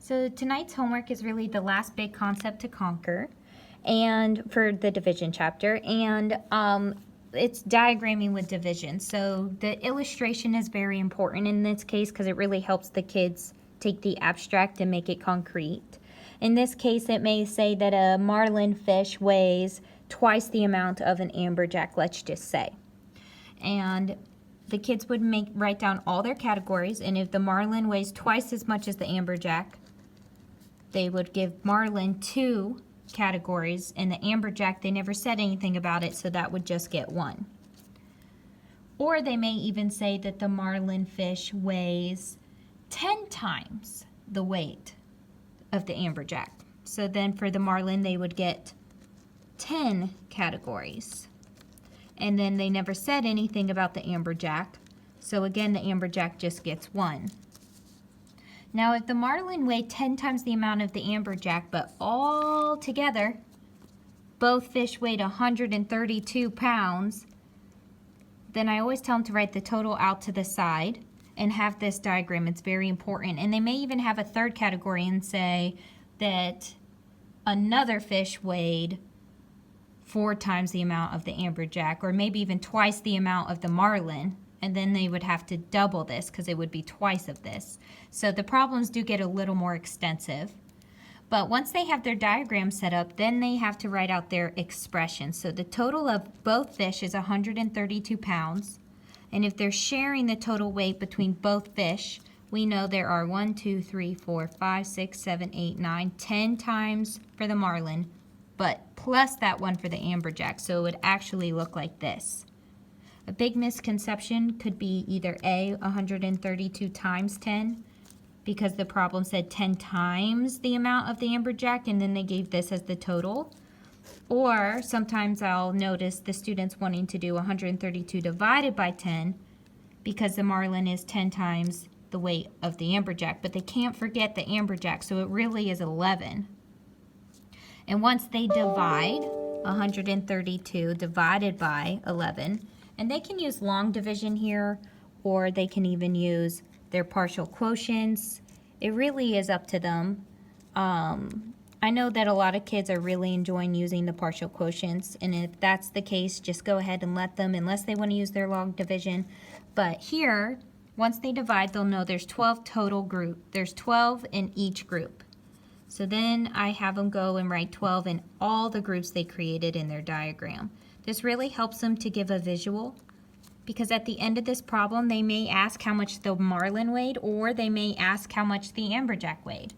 So tonight's homework is really the last big concept to conquer, and for the division chapter, and it's diagramming with division. So the illustration is very important in this case because it really helps the kids take the abstract and make it concrete. In this case, it may say that a marlin fish weighs twice the amount of an amberjack, let's just say. And the kids would write down all their categories, and if the marlin weighs twice as much as the amberjack, they would give marlin 2 categories, and the amberjack, they never said anything about it, so that would just get 1. Or they may even say that the marlin fish weighs 10 times the weight of the amberjack. So then for the marlin, they would get 10 categories. And then they never said anything about the amberjack, so again, the amberjack just gets 1. Now, if the marlin weighed 10 times the amount of the amberjack, but all together, both fish weighed 132 pounds, then I always tell them to write the total out to the side and have this diagram. It's very important. And they may even have a third category and say that another fish weighed 4 times the amount of the amberjack, or maybe even twice the amount of the marlin. And then they would have to double this because it would be twice of this. So the problems do get a little more extensive. But once they have their diagram set up, then they have to write out their expression. So the total of both fish is 132 pounds. And if they're sharing the total weight between both fish, we know there are 1, 2, 3, 4, 5, 6, 7, 8, 9, 10 times for the marlin, but plus that 1 for the amberjack. So it would actually look like this. A big misconception could be either A, 132 times 10, because the problem said 10 times the amount of the amberjack, and then they gave this as the total. Or sometimes I'll notice the students wanting to do 132 divided by 10, because the marlin is 10 times the weight of the amberjack, but they can't forget the amberjack, so it really is 11. And once they divide 132 divided by 11, and they can use long division here, or they can even use their partial quotients. It really is up to them. I know that a lot of kids are really enjoying using the partial quotients, and if that's the case, just go ahead and let them, unless they want to use their long division. But here, once they divide, they'll know there's 12 total group. There's 12 in each group. So then I have them go and write 12 in all the groups they created in their diagram. This really helps them to give a visual, because at the end of this problem, they may ask how much the marlin weighed, or they may ask how much the amberjack weighed.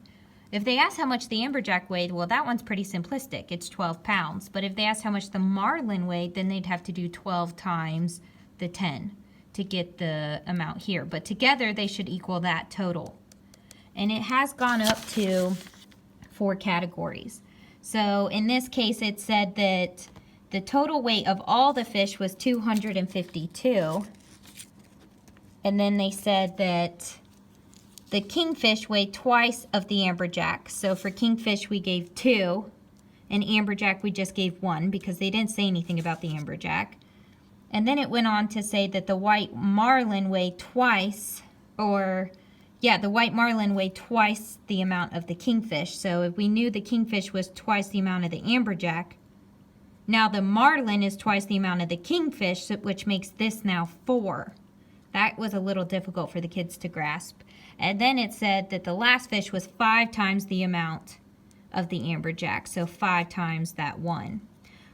If they ask how much the amberjack weighed, well, that one's pretty simplistic. It's 12 pounds. But if they ask how much the marlin weighed, then they'd have to do 12 times the 10 to get the amount here. But together, they should equal that total. And it has gone up to 4 categories. So in this case, it said that the total weight of all the fish was 252. And then they said that the kingfish weighed twice of the amberjack. So for kingfish, we gave 2. And amberjack, we just gave 1 because they didn't say anything about the amberjack. And then it went on to say that the white marlin weighed twice, the white marlin weighed twice the amount of the kingfish. So if we knew the kingfish was twice the amount of the amberjack, now the marlin is twice the amount of the kingfish, which makes this now 4. That was a little difficult for the kids to grasp. And then it said that the last fish was 5 times the amount of the amberjack, so 5 times that 1.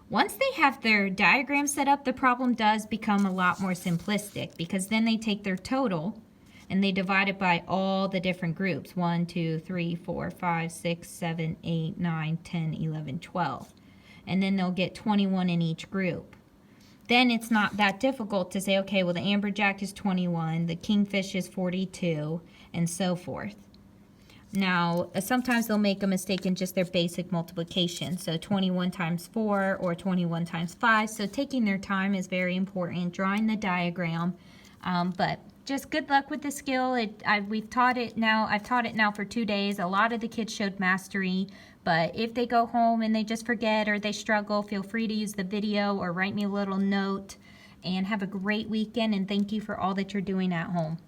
Once they have their diagram set up, the problem does become a lot more simplistic, because then they take their total and they divide it by all the different groups. 1, 2, 3, 4, 5, 6, 7, 8, 9, 10, 11, 12. And then they'll get 21 in each group. Then it's not that difficult to say, okay, well, the amberjack is 21, the kingfish is 42, and so forth. Now, sometimes they'll make a mistake in just their basic multiplication. So 21 times 4 or 21 times 5. So taking their time is very important, drawing the diagram. But just good luck with the skill. I've taught it now for 2 days. A lot of the kids showed mastery. But if they go home and they just forget or they struggle, feel free to use the video or write me a little note. And have a great weekend, and thank you for all that you're doing at home.